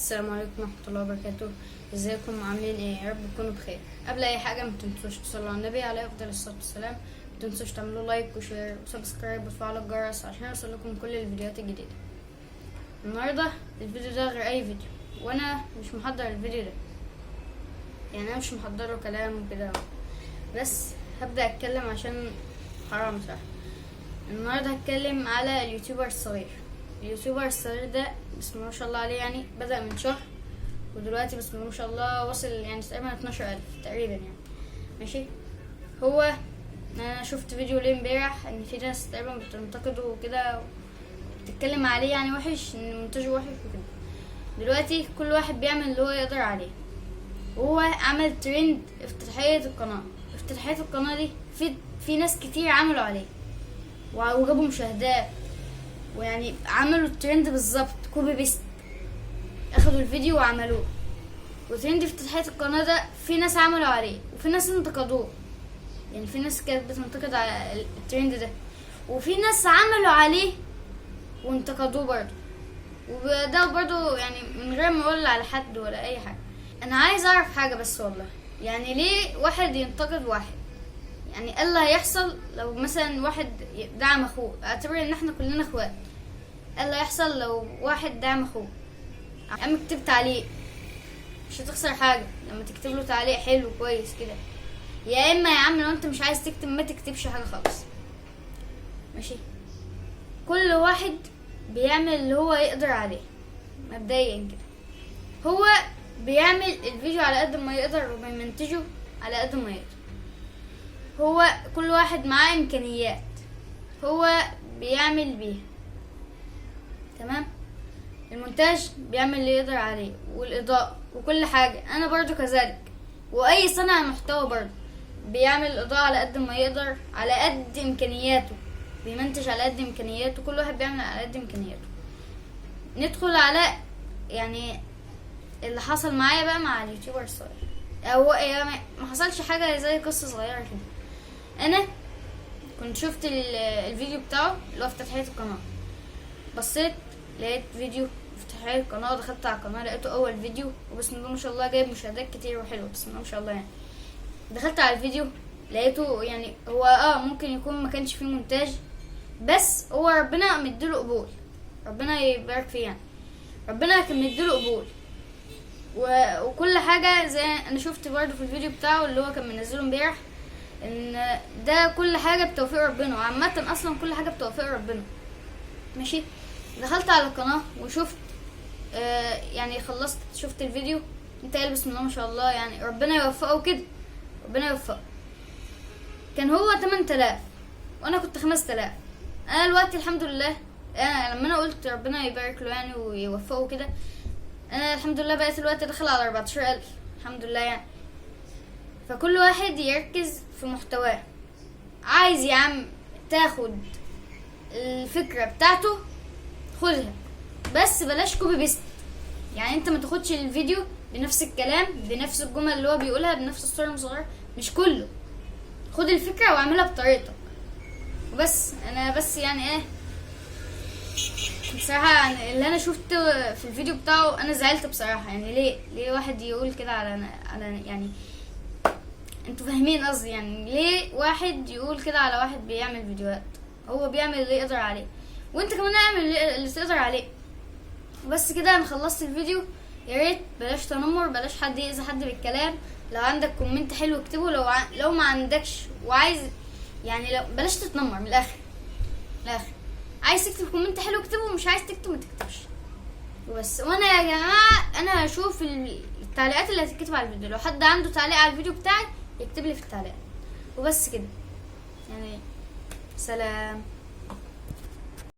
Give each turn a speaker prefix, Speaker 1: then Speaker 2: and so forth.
Speaker 1: السلام عليكم ورحمة الله وبركاته. ازيكم عاملين ايه؟ يا رب تكونوا بخير. قبل اي حاجة ما تنسوش تصلوا على النبي عليه افضل الصلاة والسلام. ما تنسوش تعملوا لايك وشير وسبسكرايب وتفعلوا الجرس عشان يوصلكم كل الفيديوهات الجديدة. النهاردة الفيديو ده غير اي فيديو، وانا مش محضر الفيديو ده، يعني انا مش محضر له كلام وكده، بس هبدأ اتكلم عشان حرام صح. النهاردة هتكلم على اليوتيوبر الصغير. اليوتيوبر الصغير ده بسم الله ما شاء الله عليه، يعني بدأ من شهر ودلوقتي بسم الله ما شاء الله وصل يعني تقريبا 12,000 تقريبا يعني. ماشي، هو انا شفت فيديو ليه امبارح ان في ناس تقريبا بتنتقده وكده بتتكلم عليه يعني وحش، ان منتجه وحش وكده. دلوقتي كل واحد بيعمل اللي هو يقدر عليه، وهو عمل ترند افتتاحية القناة. افتتاحية القناة دي في ناس كتير عملوا عليه وجابوا مشاهدات، ويعني عملوا الترند بالظبط كوبي بيست، اخدوا الفيديو وعملوه. وترند افتتاحية القناة ده في ناس عملوا عليه وفي ناس انتقدوه، يعني في ناس كانت بتنتقد على الترند ده وفي ناس عملوا عليه وانتقدوه برضه. وده برضه يعني من غير ما اقول على حد ولا اي حاجة. انا عايز اعرف حاجة بس والله، يعني ليه واحد ينتقد واحد؟ يعني ايه اللي هيحصل لو مثلا واحد دعم اخوه؟ اعتبر ان احنا كلنا اخوات. ايه اللي هيحصل لو واحد دعم اخوه؟ عم اكتب تعليق، مش هتخسر حاجة لما تكتب له تعليق حلو كويس كده. يا اما يا عم لو انت مش عايز تكتب ما تكتبش حاجة خالص. ماشي، كل واحد بيعمل اللي هو يقدر عليه مبدئيا كده. هو بيعمل الفيديو على قد ما يقدر وبيمنتجه على قد ما يقدر. هو كل واحد معاه امكانيات هو بيعمل بيها، تمام. المونتاج بيعمل اللي يقدر عليه، والاضاءة وكل حاجة. انا برضو كذلك، واي صانع محتوى برضو بيعمل الاضاءة على قد ما يقدر، على قد امكانياته، بيمنتج على قد امكانياته. كل واحد بيعمل على قد امكانياته. ندخل على يعني اللي حصل معايا بقى مع اليوتيوبر الصغير، او يعني ما حصلش حاجة زي قصة صغيرة كده. انا كنت شفت الفيديو بتاعه اللي هو افتتاحية القناة، بصيت لقيت فيديو افتتاحية القناة، دخلت على القناة لقيته اول فيديو وبسم الله ما شاء الله جايب مشاهدات كتير وحلوة بسم الله ما شاء الله. يعني دخلت على الفيديو لقيته يعني هو ممكن يكون ما كانش فيه مونتاج، بس هو ربنا مديله قبول، ربنا يبارك فيه، يعني ربنا كان مديله قبول وكل حاجة. زي انا شفت برضه في الفيديو بتاعه اللي هو كان منزله امبارح، ان ده كل حاجة بتوفيق ربنا، وعامة اصلا كل حاجة بتوفيق ربنا. ماشي، دخلت على القناة وشفت يعني خلصت شفت الفيديو، انت قال بسم الله ما شاء الله، يعني ربنا يوفقه كده، ربنا يوفقه. كان هو 8000 وانا كنت 5000. انا دلوقتي الحمد لله، لما انا قلت ربنا يبارك له يعني ويوفقه كده، انا الحمد لله بقيت دلوقتي داخل على 14,000 الحمد لله يعني. فكل واحد يركز في محتواه. عايز يا عم تاخد الفكرة بتاعته خدها، بس بلاش كوبي بيست. يعني انت ما تاخدش الفيديو بنفس الكلام بنفس الجمل اللي هو بيقولها بنفس الصورة المصغرة، مش كله. خد الفكرة واعملها بطريقتك وبس. انا بس يعني بصراحة يعني اللي انا شفته في الفيديو بتاعه انا زعلت بصراحة. يعني ليه واحد يقول كده على يعني انتوا فاهمين قصدي؟ يعني ليه واحد يقول كده على واحد بيعمل فيديوهات؟ هو بيعمل اللي يقدر عليه، وانت كمان اعمل اللي تقدر عليه. بس كده انا خلصت الفيديو. يا ريت بلاش تنمر، بلاش حد يأذي حد بالكلام. لو عندك كومنت حلو اكتبه، لو ما عندكش وعايز يعني لو بلاش تتنمر من الاخر. عايز تكتب كومنت حلو اكتبه، مش عايز تكتب ما تكتبش وبس. وانا يا جماعه انا هشوف التعليقات اللي هتتكتب على الفيديو. لو حد عنده تعليق على الفيديو بتاعي يكتب لي في التعليقات وبس كده. يعني سلام.